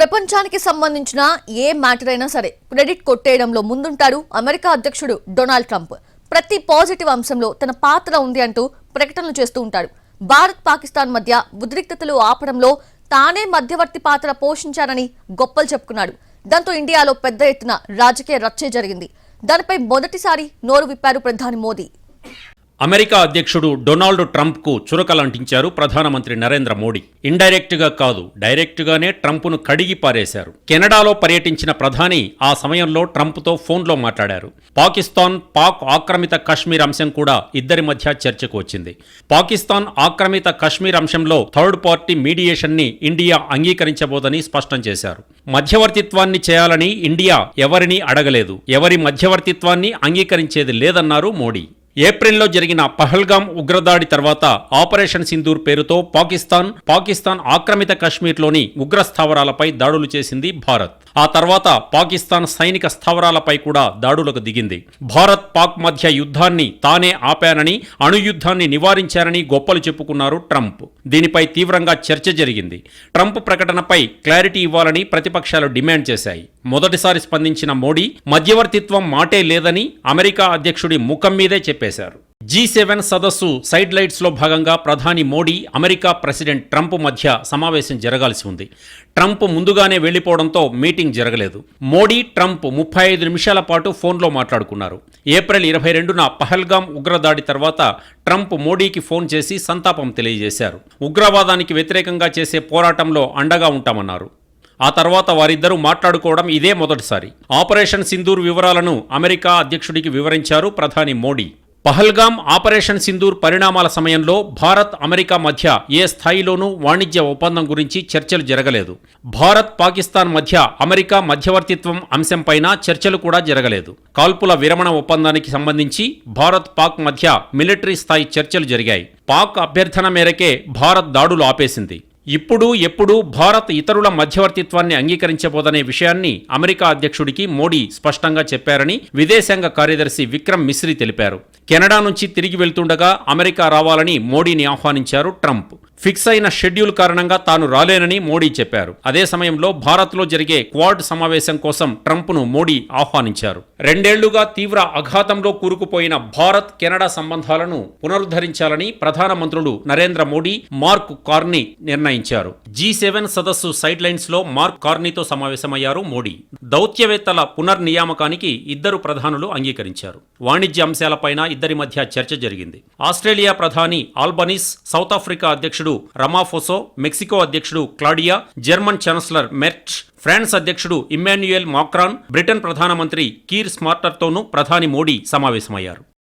ప్రపంచానికి సంబంధించిన ఏ మ్యాటర్ అయినా సరే క్రెడిట్ కొట్టేయడంలో ముందుంటాడు అమెరికా అధ్యక్షుడు డొనాల్డ్ ట్రంప్. ప్రతి పాజిటివ్ అంశంలో తన పాత్ర ఉంది అంటూ ప్రకటనలు చేస్తూ ఉంటాడు. భారత్ పాకిస్తాన్ మధ్య ఉద్రిక్తతలు ఆపడంలో తానే మధ్యవర్తి పాత్ర పోషించారని గొప్పలు చెప్పుకున్నాడు. దాంతో ఇండియాలో పెద్ద ఎత్తున రాజకీయ రచ్చే జరిగింది. దానిపై మొదటిసారి నోరు విప్పారు ప్రధాని మోదీ. అమెరికా అధ్యక్షుడు డొనాల్డ్ ట్రంప్కు చురకలంటించారు ప్రధానమంత్రి నరేంద్ర మోడీ. ఇండైరెక్ట్గా కాదు, డైరెక్ట్గానే ట్రంప్ను కడిగి పారేశారు. కెనడాలో పర్యటించిన ప్రధాని ఆ సమయంలో ట్రంప్తో ఫోన్లో మాట్లాడారు. పాక్ ఆక్రమిత కశ్మీర్ అంశం కూడా ఇద్దరి మధ్య చర్చకు వచ్చింది. పాకిస్తాన్ ఆక్రమిత కశ్మీర్ అంశంలో థర్డ్ పార్టీ మీడియేషన్ని ఇండియా అంగీకరించబోదని స్పష్టం చేశారు. మధ్యవర్తిత్వాన్ని చేయాలని ఇండియా ఎవరినీ అడగలేదు, ఎవరి మధ్యవర్తిత్వాన్ని అంగీకరించేది లేదన్నారు మోడీ. ఏప్రిల్లో జరిగిన పహల్గాం ఉగ్రదాడి తర్వాత ఆపరేషన్ సింధూర్ పేరుతో పాకిస్తాన్ ఆక్రమిత కశ్మీర్లోని ఉగ్ర స్థావరాలపై దాడులు చేసింది భారత్. ఆ తర్వాత పాకిస్తాన్ సైనిక స్థావరాలపై కూడా దాడులకు దిగింది. భారత్ పాక్ మధ్య యుద్ధాన్ని తానే ఆపానని, అణుయుద్ధాన్ని నివారించారని గొప్పలు చెప్పుకున్నారు ట్రంప్. దీనిపై తీవ్రంగా చర్చ జరిగింది. ట్రంప్ ప్రకటనపై క్లారిటీ ఇవ్వాలని ప్రతిపక్షాలు డిమాండ్ చేశాయి. మొదటిసారి స్పందించిన మోడీ మధ్యవర్తిత్వం మాటే లేదని అమెరికా అధ్యక్షుడి ముఖం మీదే చెప్పేశారు. G7 సదస్సు సైడ్ లైట్స్లో భాగంగా ప్రధాని మోడీ, అమెరికా ప్రెసిడెంట్ ట్రంప్ మధ్య సమావేశం జరగాల్సి ఉంది. ట్రంప్ ముందుగానే వెళ్లిపోవడంతో మీటింగ్ జరగలేదు. మోడీ, ట్రంప్ 35 నిమిషాల పాటు ఫోన్లో మాట్లాడుకున్నారు. ఏప్రిల్ 22న పహల్గాం ఉగ్రదాడి తర్వాత ట్రంప్ మోడీకి ఫోన్ చేసి సంతాపం తెలియజేశారు. ఉగ్రవాదానికి వ్యతిరేకంగా చేసే పోరాటంలో అండగా ఉంటామన్నారు. ఆ తర్వాత వారిద్దరూ మాట్లాడుకోవడం ఇదే మొదటిసారి. ఆపరేషన్ సింధూర్ వివరాలను అమెరికా అధ్యక్షుడికి వివరించారు ప్రధాని మోడీ. పహల్గాం ఆపరేషన్ సింధూర్ పరిణామాల సమయంలో భారత్, అమెరికా మధ్య ఏ స్థాయిలోనూ వాణిజ్య ఒప్పందం గురించి చర్చలు జరగలేదు. భారత్, పాకిస్తాన్ మధ్య అమెరికా మధ్యవర్తిత్వం అంశంపైన చర్చలు కూడా జరగలేదు. కాల్పుల విరమణ ఒప్పందానికి సంబంధించి భారత్, పాక్ మధ్య మిలిటరీ స్థాయి చర్చలు జరిగాయి. పాక్ అభ్యర్థన మేరకే భారత్ దాడులు ఆపేసింది. ఎప్పుడు భారత్ ఇతరుల మధ్యవర్తిత్వాన్ని అంగీకరించబోదనే విషయాన్ని అమెరికా అధ్యక్షుడికి మోడీ స్పష్టంగా చెప్పారని విదేశాంగ కార్యదర్శి విక్రమ్ మిశ్రీ తెలిపారు. కెనడా నుంచి తిరిగి వెళ్తుండగా అమెరికా రావాలని మోడీని ఆహ్వానించారు ట్రంప్. ఫిక్స్ అయిన షెడ్యూల్ కారణంగా తాను రాలేనని మోడీ చెప్పారు. అదే సమయంలో భారత్లో జరిగే క్వాడ్ సమావేశం కోసం ట్రంప్ను మోడీ ఆహ్వానించారు. 2 ఏళ్లుగా తీవ్ర అఘాతంలో కూరుకుపోయిన భారత్, కెనడా సంబంధాలను పునరుద్ధరించాలని ప్రధానమంత్రులు నరేంద్ర మోడీ, మార్క్ కార్నీ నిర్ణయించారు. G7 సదస్సు సైడ్ లైన్స్ లో మార్క్ కార్నీతో సమావేశమయ్యారు మోడీ. దౌత్యవేత్తల పునర్నియామకానికి ఇద్దరు ప్రధానులు అంగీకరించారు. వాణిజ్య అంశాలపైన ఇద్దరి మధ్య చర్చ జరిగింది. ఆస్ట్రేలియా ప్రధాని ఆల్బనీస్, సౌత్ ఆఫ్రికా అధ్యక్షుడు రమాఫోసో, మెక్సికో అధ్యక్షుడు Claudia, German chancellor Merz, France అధ్యక్షుడు ఇమ్మాన్యుయల్ మాక్రాన్, బ్రిటన్ ప్రధానమంత్రి కీర్ స్మార్టర్తోనూ ప్రధాని మోడీ సమావేశమయ్యారు.